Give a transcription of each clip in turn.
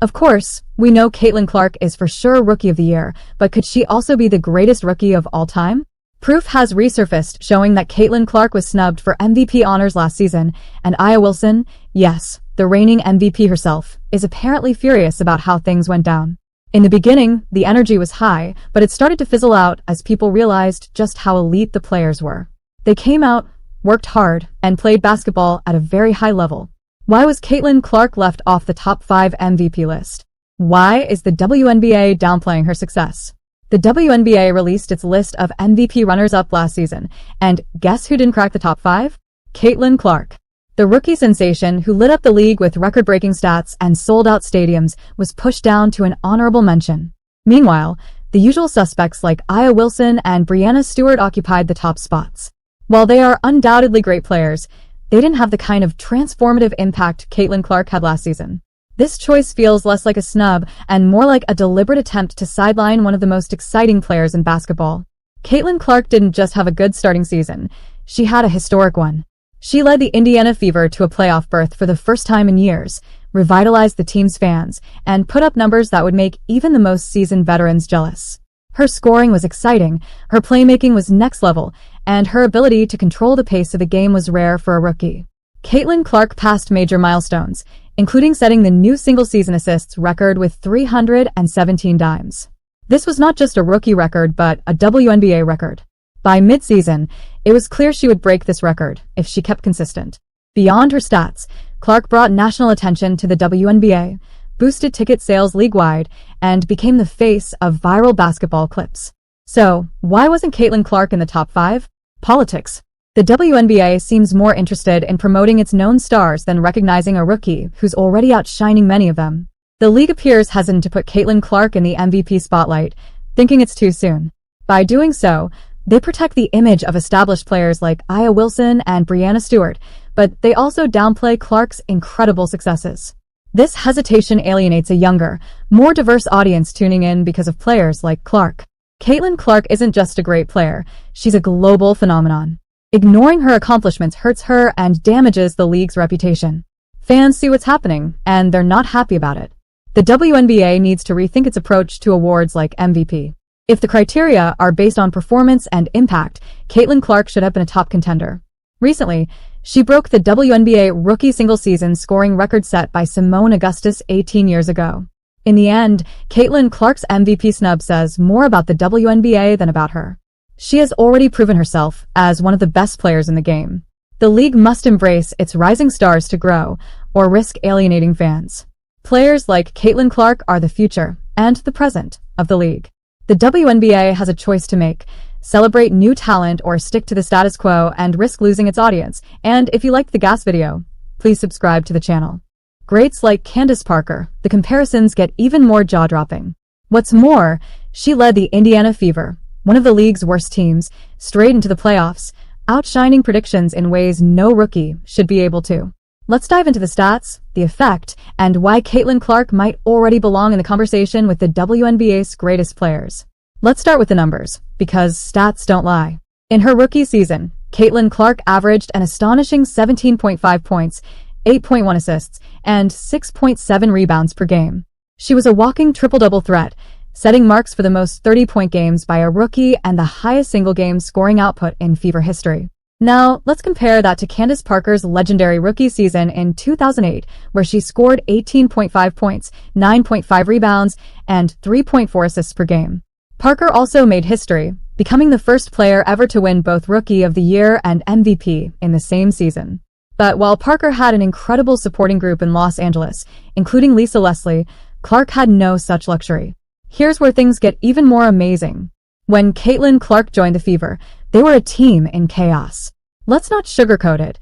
Of course, we know Caitlin Clark is for sure Rookie of the Year, but could she also be the greatest rookie of all time? Proof has resurfaced showing that Caitlin Clark was snubbed for MVP honors last season, and Aya Wilson, yes, the reigning MVP herself, is apparently furious about how things went down. In the beginning, the energy was high, but it started to fizzle out as people realized just how elite the players were. They came out, worked hard, and played basketball at a very high level. Why was Caitlin Clark left off the top 5 MVP list? Why is the WNBA downplaying her success? The WNBA released its list of MVP runners-up last season, and guess who didn't crack the top 5? Caitlin Clark. The rookie sensation who lit up the league with record-breaking stats and sold-out stadiums was pushed down to an honorable mention. Meanwhile, the usual suspects like Aya Wilson and Breanna Stewart occupied the top spots. While they are undoubtedly great players, they didn't have the kind of transformative impact Caitlin Clark had last season. This choice feels less like a snub and more like a deliberate attempt to sideline one of the most exciting players in basketball. Caitlin Clark didn't just have a good starting season, she had a historic one. She led the Indiana Fever to a playoff berth for the first time in years, revitalized the team's fans, and put up numbers that would make even the most seasoned veterans jealous. Her scoring was exciting, her playmaking was next level, and her ability to control the pace of the game was rare for a rookie. Caitlin Clark passed major milestones, including setting the new single-season assists record with 317 dimes. This was not just a rookie record, but a WNBA record. By mid-season, it was clear she would break this record if she kept consistent. Beyond her stats, Clark brought national attention to the WNBA, boosted ticket sales league-wide, and became the face of viral basketball clips. So, why wasn't Caitlin Clark in the top 5? Politics. The WNBA seems more interested in promoting its known stars than recognizing a rookie who's already outshining many of them. The league appears hesitant to put Caitlin Clark in the MVP spotlight, thinking it's too soon. By doing so, they protect the image of established players like Aya Wilson and Breanna Stewart, but they also downplay Clark's incredible successes. This hesitation alienates a younger, more diverse audience tuning in because of players like Clark. Caitlin Clark isn't just a great player, she's a global phenomenon. Ignoring her accomplishments hurts her and damages the league's reputation. Fans see what's happening, and they're not happy about it. The WNBA needs to rethink its approach to awards like MVP. If the criteria are based on performance and impact, Caitlin Clark should have been a top contender. Recently, she broke the WNBA rookie single-season scoring record set by Simone Augustus 18 years ago. In the end, Caitlin Clark's MVP snub says more about the WNBA than about her. She has already proven herself as one of the best players in the game. The league must embrace its rising stars to grow, or risk alienating fans. Players like Caitlin Clark are the future and the present of the league. The WNBA has a choice to make: celebrate new talent or stick to the status quo and risk losing its audience. And if you liked the gas video, please subscribe to the channel. Greats like Candace Parker, the comparisons get even more jaw-dropping. What's more, she led the Indiana Fever, one of the league's worst teams, straight into the playoffs, outshining predictions in ways no rookie should be able to. Let's dive into the stats, the effect, and why Caitlin Clark might already belong in the conversation with the WNBA's greatest players. Let's start with the numbers, because stats don't lie. In her rookie season, Caitlin Clark averaged an astonishing 17.5 points, 8.1 assists, and 6.7 rebounds per game. She was a walking triple-double threat, setting marks for the most 30-point games by a rookie and the highest single-game scoring output in Fever history. Now, let's compare that to Candace Parker's legendary rookie season in 2008, where she scored 18.5 points, 9.5 rebounds, and 3.4 assists per game. Parker also made history, becoming the first player ever to win both Rookie of the Year and MVP in the same season. But while Parker had an incredible supporting group in Los Angeles, including Lisa Leslie, Clark had no such luxury. Here's where things get even more amazing. When Caitlin Clark joined the Fever, they were a team in chaos. Let's not sugarcoat it.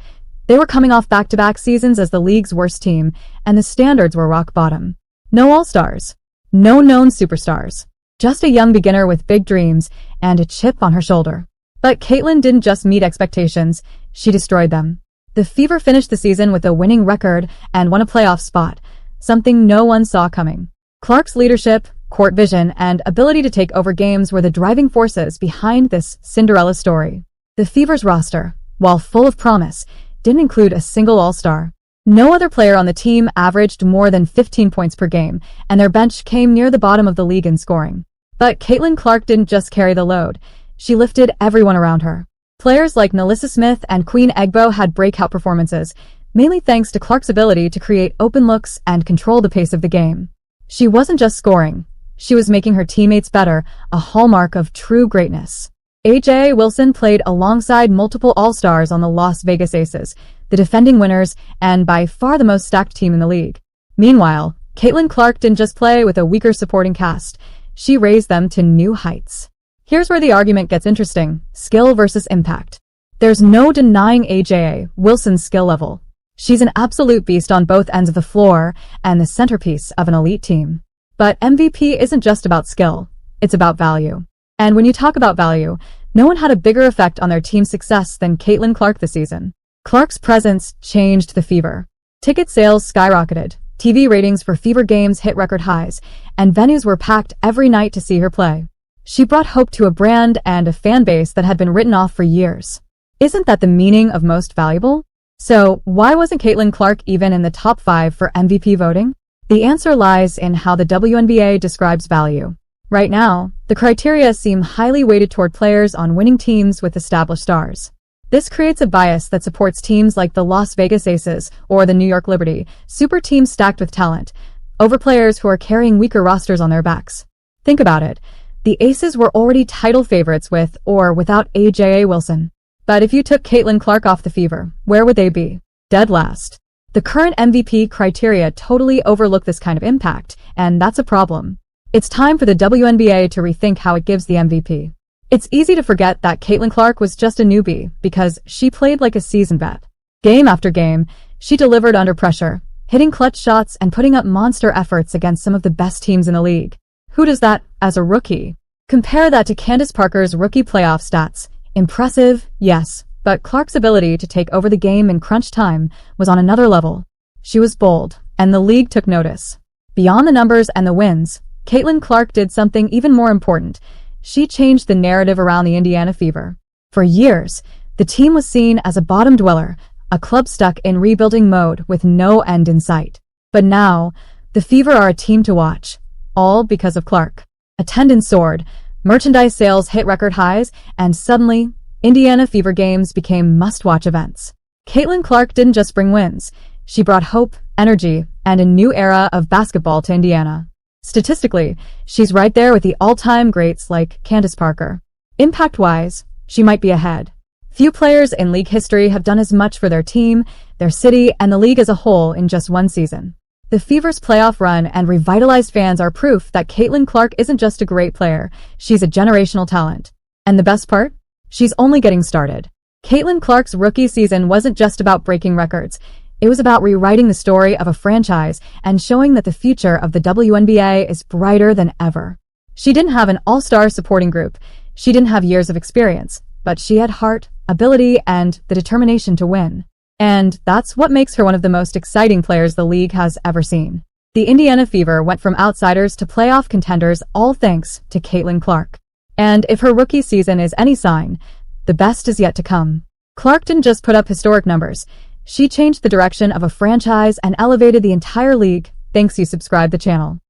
They were coming off back-to-back seasons as the league's worst team, and the standards were rock bottom. No all-stars. No known superstars. Just a young beginner with big dreams and a chip on her shoulder. But Caitlin didn't just meet expectations, she destroyed them. The Fever finished the season with a winning record and won a playoff spot, something no one saw coming. Clark's leadership, court vision, and ability to take over games were the driving forces behind this Cinderella story. The Fever's roster, while full of promise, didn't include a single all-star. No other player on the team averaged more than 15 points per game, and their bench came near the bottom of the league in scoring. But Caitlin Clark didn't just carry the load. She lifted everyone around her. Players like Nalissa Smith and Queen Egbo had breakout performances, mainly thanks to Clark's ability to create open looks and control the pace of the game. She wasn't just scoring. She was making her teammates better, a hallmark of true greatness. AJ Wilson played alongside multiple All-Stars on the Las Vegas Aces, the defending winners and by far the most stacked team in the league. Meanwhile, Caitlin Clark didn't just play with a weaker supporting cast. She raised them to new heights. Here's where the argument gets interesting: skill versus impact. There's no denying AJ Wilson's skill level. She's an absolute beast on both ends of the floor and the centerpiece of an elite team. But MVP isn't just about skill. It's about value. And when you talk about value, no one had a bigger effect on their team's success than Caitlin Clark this season. Clark's presence changed the Fever. Ticket sales skyrocketed, TV ratings for Fever games hit record highs, and venues were packed every night to see her play. She brought hope to a brand and a fan base that had been written off for years. Isn't that the meaning of most valuable? So, why wasn't Caitlin Clark even in the top 5 for MVP voting? The answer lies in how the WNBA describes value. Right now, the criteria seem highly weighted toward players on winning teams with established stars. This creates a bias that supports teams like the Las Vegas Aces or the New York Liberty, super teams stacked with talent, over players who are carrying weaker rosters on their backs. Think about it. The Aces were already title favorites with or without AJ Wilson. But if you took Caitlin Clark off the Fever, where would they be? Dead last. The current MVP criteria totally overlook this kind of impact, and that's a problem. It's time for the WNBA to rethink how it gives the MVP. It's easy to forget that Caitlin Clark was just a newbie because she played like a seasoned vet. Game after game, she delivered under pressure, hitting clutch shots and putting up monster efforts against some of the best teams in the league. Who does that as a rookie? Compare that to Candace Parker's rookie playoff stats. Impressive, yes, but Clark's ability to take over the game in crunch time was on another level. She was bold, and the league took notice. Beyond the numbers and the wins, Caitlin Clark did something even more important. She changed the narrative around the Indiana Fever. For years, the team was seen as a bottom dweller, a club stuck in rebuilding mode with no end in sight. But now, the Fever are a team to watch, all because of Clark. Attendance soared, merchandise sales hit record highs, and suddenly, Indiana Fever games became must-watch events. Caitlin Clark didn't just bring wins. She brought hope, energy, and a new era of basketball to Indiana. Statistically, she's right there with the all-time greats like Candace Parker. Impact-wise, she might be ahead. Few players in league history have done as much for their team, their city, and the league as a whole in just one season. The Fever's playoff run and revitalized fans are proof that Caitlin Clark isn't just a great player, she's a generational talent. And the best part? She's only getting started. Caitlin Clark's rookie season wasn't just about breaking records. It was about rewriting the story of a franchise and showing that the future of the WNBA is brighter than ever. She didn't have an all-star supporting group. She didn't have years of experience, but she had heart, ability, and the determination to win. And that's what makes her one of the most exciting players the league has ever seen. The Indiana Fever went from outsiders to playoff contenders, all thanks to Caitlin Clark. And if her rookie season is any sign, the best is yet to come. Clark didn't just put up historic numbers. She changed the direction of a franchise and elevated the entire league. Thanks you subscribe the channel.